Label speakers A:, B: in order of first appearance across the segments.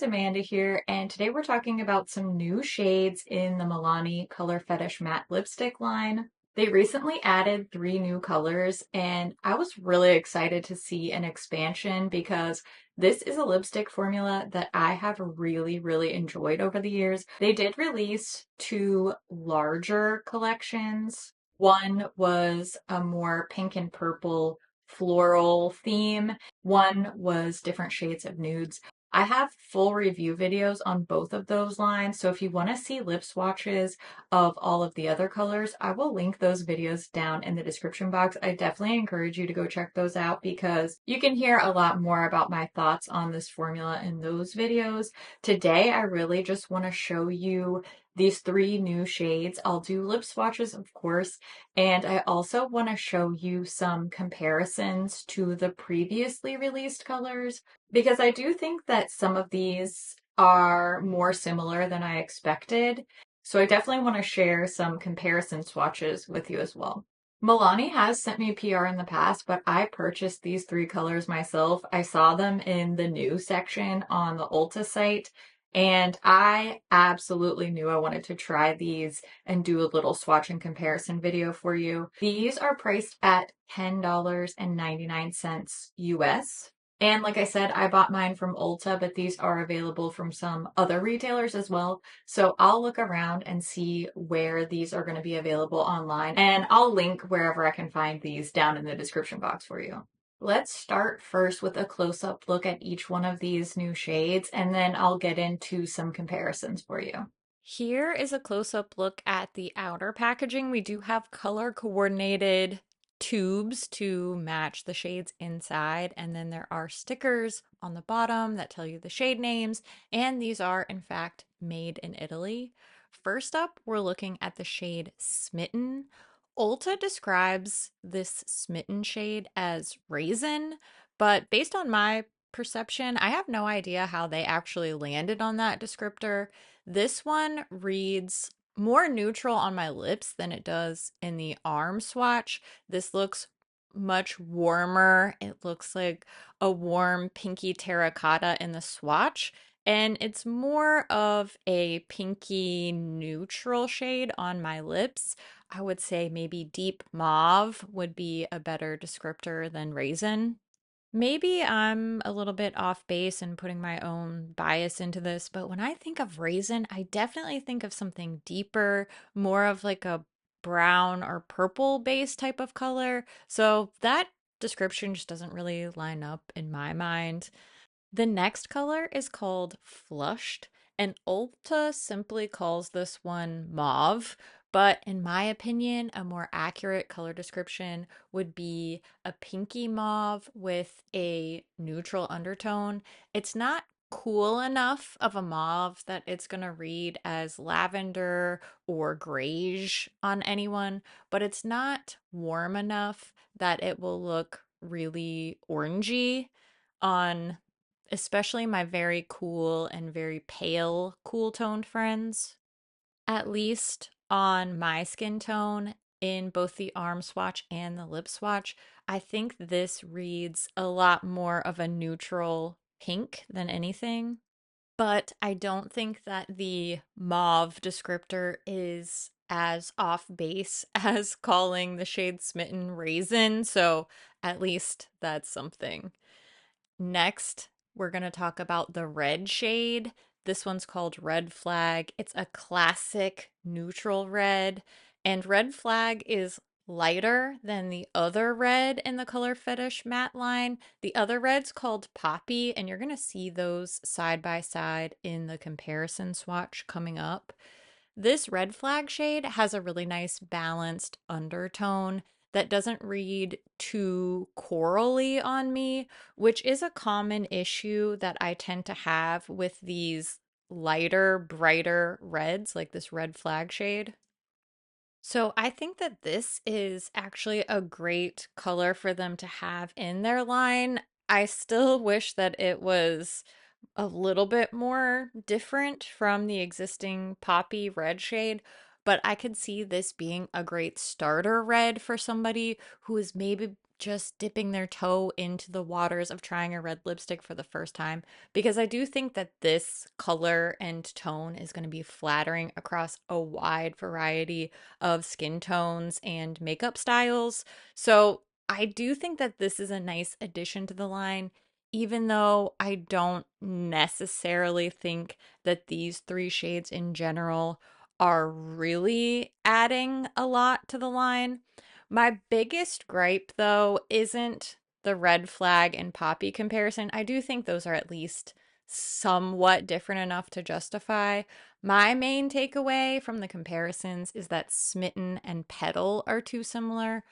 A: it's Amanda here, and today we're talking about some new shades in the Milani Color Fetish Matte Lipstick line. They recently added three new colors, and I was really excited to see an expansion because this is a lipstick formula that I have really enjoyed over the years. They did release two larger collections. One was a more pink and purple floral theme. One was different shades of nudes. I have full review videos on both of those lines, so if you want to see lip swatches of all of the other colors, I will link those videos down in the description box. I definitely encourage you to go check those out because you can hear a lot more about my thoughts on this formula in those videos. Today, I really just want to show you these three new shades. I'll do lip swatches, of course, and I also want to show you some comparisons to the previously released colors because I do think that some of these are more similar than I expected. So I definitely want to share some comparison swatches with you as well. Milani has sent me PR in the past, but I purchased these three colors myself. I saw them in the new section on the Ulta site, and I absolutely knew I wanted to try these and do a little swatch and comparison video for you. These are priced at $10.99 US. And like I said, I bought mine from Ulta, but these are available from some other retailers as well. So I'll look around and see where these are going to be available online, and I'll link wherever I can find these down in the description box for you. Let's start first with a close-up look at each one of these new shades, and then I'll get into some comparisons for you. Here is a close-up look at the outer packaging. We do have color coordinated tubes to match the shades inside, and then there are stickers on the bottom that tell you the shade names, and these are in fact made in Italy. First up, we're looking at the shade Smitten. Ulta describes this Smitten shade as raisin, but based on my perception, I have no idea how they actually landed on that descriptor. This one reads more neutral on my lips than it does in the arm swatch. This looks much warmer. It looks like a warm pinky terracotta in the swatch, and it's more of a pinky neutral shade on my lips. I would say maybe deep mauve would be a better descriptor than raisin. Maybe I'm a little bit off base and putting my own bias into this, but when I think of raisin, I definitely think of something deeper, more of like a brown or purple base type of color. So that description just doesn't really line up in my mind. The next color is called Flushed, and Ulta simply calls this one mauve. But in my opinion, a more accurate color description would be a pinky mauve with a neutral undertone. It's not cool enough of a mauve that it's going to read as lavender or grayish on anyone, but it's not warm enough that it will look really orangey on especially my very cool and very pale cool toned friends. At least on my skin tone, in both the arm swatch and the lip swatch, I think this reads a lot more of a neutral pink than anything. But I don't think that the mauve descriptor is as off base as calling the shade Smitten raisin, so at least that's something. Next, we're going to talk about the red shade. This one's called Red Flag. It's a classic neutral red, and Red Flag is lighter than the other red in the Color Fetish matte line. The other red's called Poppy, and you're going to see those side by side in the comparison swatch coming up. This Red Flag shade has a really nice balanced undertone that doesn't read too corally on me, which is a common issue that I tend to have with these lighter, brighter reds, like this Red Flag shade. So I think that this is actually a great color for them to have in their line. I still wish that it was a little bit more different from the existing poppy red shade, but I could see this being a great starter red for somebody who is maybe just dipping their toe into the waters of trying a red lipstick for the first time, because I do think that this color and tone is going to be flattering across a wide variety of skin tones and makeup styles. So I do think that this is a nice addition to the line, even though I don't necessarily think that these three shades in general are really adding a lot to the line. My biggest gripe, though, isn't the red flag and poppy comparison. I do think those are at least somewhat different enough to justify. My main takeaway from the comparisons is that Smitten and Petal are too similar.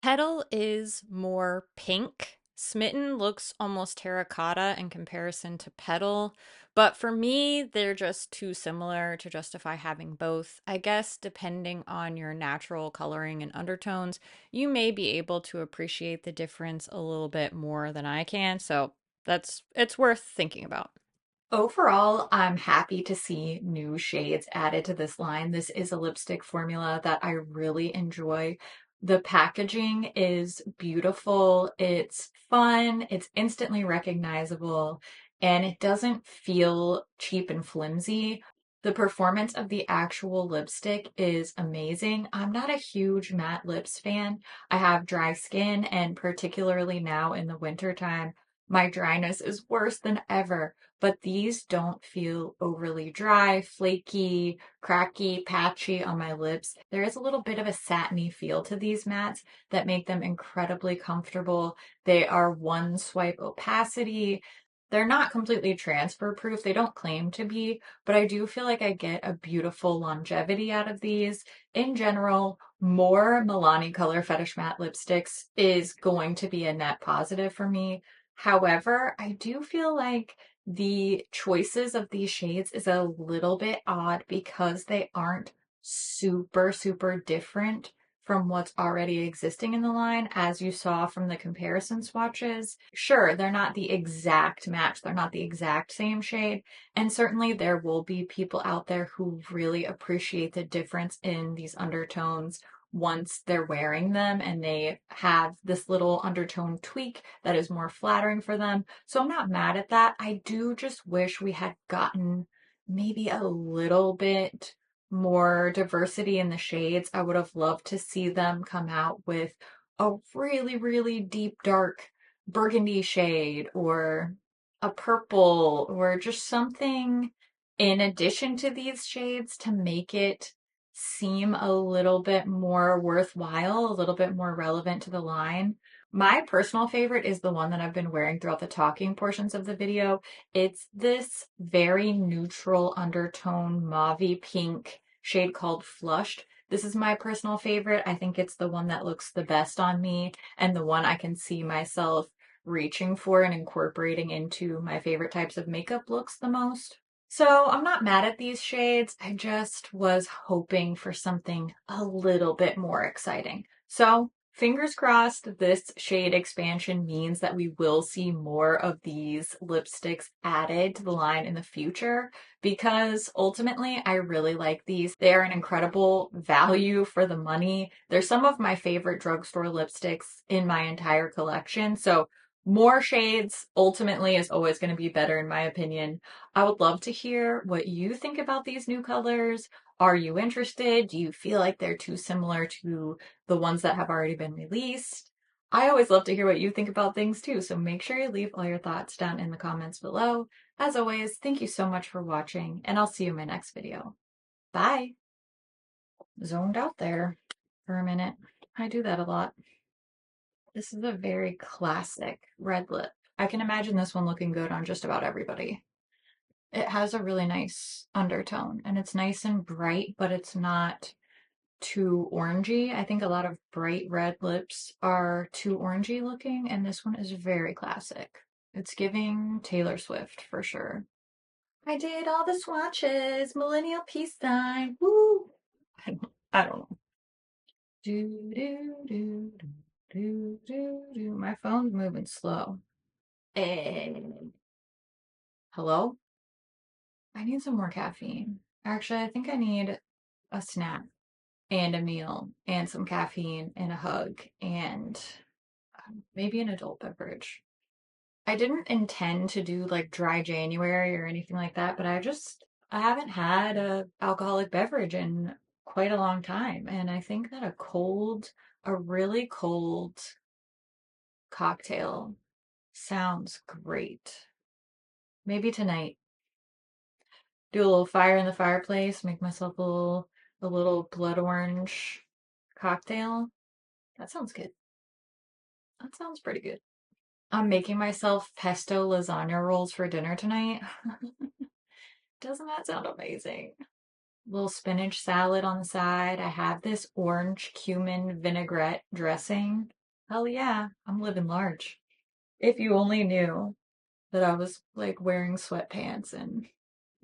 A: Petal is more pink. Smitten looks almost terracotta in comparison to Petal. But for me, they're just too similar to justify having both. I guess depending on your natural coloring and undertones, you may be able to appreciate the difference a little bit more than I can. So it's worth thinking about. Overall, I'm happy to see new shades added to this line. This is a lipstick formula that I really enjoy. The packaging is beautiful, it's fun, it's instantly recognizable, and it doesn't feel cheap and flimsy. The performance of the actual lipstick is amazing. I'm not a huge matte lips fan. I have dry skin, and particularly now in the winter time, my dryness is worse than ever, but these don't feel overly dry, flaky, cracky, patchy on my lips. There is a little bit of a satiny feel to these mattes that make them incredibly comfortable. They are one swipe opacity. They're not completely transfer proof. They don't claim to be, but I do feel like I get a beautiful longevity out of these. In general, more Milani Color Fetish matte lipsticks is going to be a net positive for me. However, I do feel like the choices of these shades is a little bit odd because they aren't super, super different from what's already existing in the line, as you saw from the comparison swatches. Sure, they're not the exact match, they're not the exact same shade, and certainly there will be people out there who really appreciate the difference in these undertones once they're wearing them and they have this little undertone tweak that is more flattering for them. So I'm not mad at that. I do just wish we had gotten maybe a little bit more diversity in the shades. I would have loved to see them come out with a really, really deep, dark burgundy shade or a purple or just something in addition to these shades to make it seem a little bit more worthwhile, a little bit more relevant to the line. My personal favorite is the one that I've been wearing throughout the talking portions of the video. It's this very neutral undertone mauvey pink shade called Flushed. This is my personal favorite. I think it's the one that looks the best on me and the one I can see myself reaching for and incorporating into my favorite types of makeup looks the most. So I'm not mad at these shades. I just was hoping for something a little bit more exciting. So fingers crossed this shade expansion means that we will see more of these lipsticks added to the line in the future, because ultimately I really like these. They are an incredible value for the money. They're some of my favorite drugstore lipsticks in my entire collection. So more shades ultimately is always going to be better in my opinion. I would love to hear what you think about these new colors. Are you interested? Do you feel like they're too similar to the ones that have already been released? I always love to hear what you think about things too, so make sure you leave all your thoughts down in the comments below. As always, thank you so much for watching, and I'll see you in my next video. Bye! Zoned out there for a minute. I do that a lot. This is a very classic red lip. I can imagine this one looking good on just about everybody. It has a really nice undertone and it's nice and bright, but it's not too orangey. I think a lot of bright red lips are too orangey looking, and this one is very classic. It's giving Taylor Swift for sure. I did all the swatches, millennial peace sign, woo! I don't know. Do, do, do, do, do, do, do. My phone's moving slow. Hello? I need some more caffeine. Actually, I think I need a snack and a meal and some caffeine and a hug and Maybe an adult beverage. I didn't intend to do like dry January or anything like that, but I haven't had a alcoholic beverage in quite a long time. And I think that a really cold cocktail sounds great. Maybe tonight. Do a little fire in the fireplace, make myself a little blood orange cocktail. That sounds good. That sounds pretty good. I'm making myself pesto lasagna rolls for dinner tonight. Doesn't that sound amazing? Little spinach salad on the side. I have this orange cumin vinaigrette dressing. Hell yeah, I'm living large. If you only knew that I was like wearing sweatpants and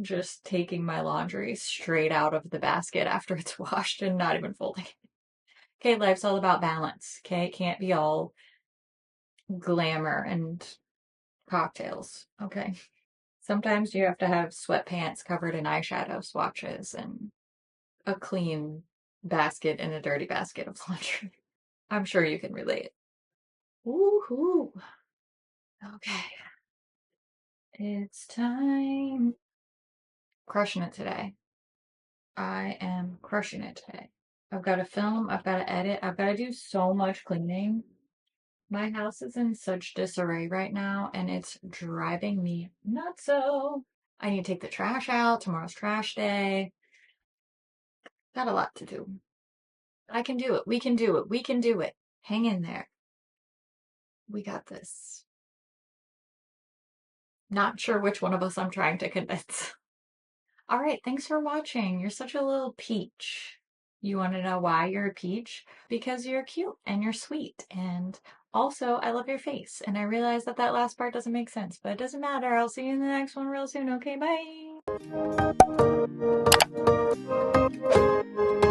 A: just taking my laundry straight out of the basket after it's washed and not even folding it. Okay, life's all about balance. Okay, it can't be all glamour and cocktails. Okay. Sometimes you have to have sweatpants covered in eyeshadow swatches and a clean basket and a dirty basket of laundry. I'm sure you can relate. Woohoo. Okay. It's time. Crushing it today. I am crushing it today. I've got to film, I've got to edit, I've got to do so much cleaning. My house is in such disarray right now, and it's driving me nuts. So I need to take the trash out. Tomorrow's trash day. Got a lot to do. I can do it. We can do it. We can do it. Hang in there. We got this. Not sure which one of us I'm trying to convince. All right, thanks for watching. You're such a little peach. You want to know why you're a peach? Because you're cute and you're sweet. And also, I love your face. And I realize that that last part doesn't make sense, but it doesn't matter. I'll see you in the next one real soon. Okay, bye.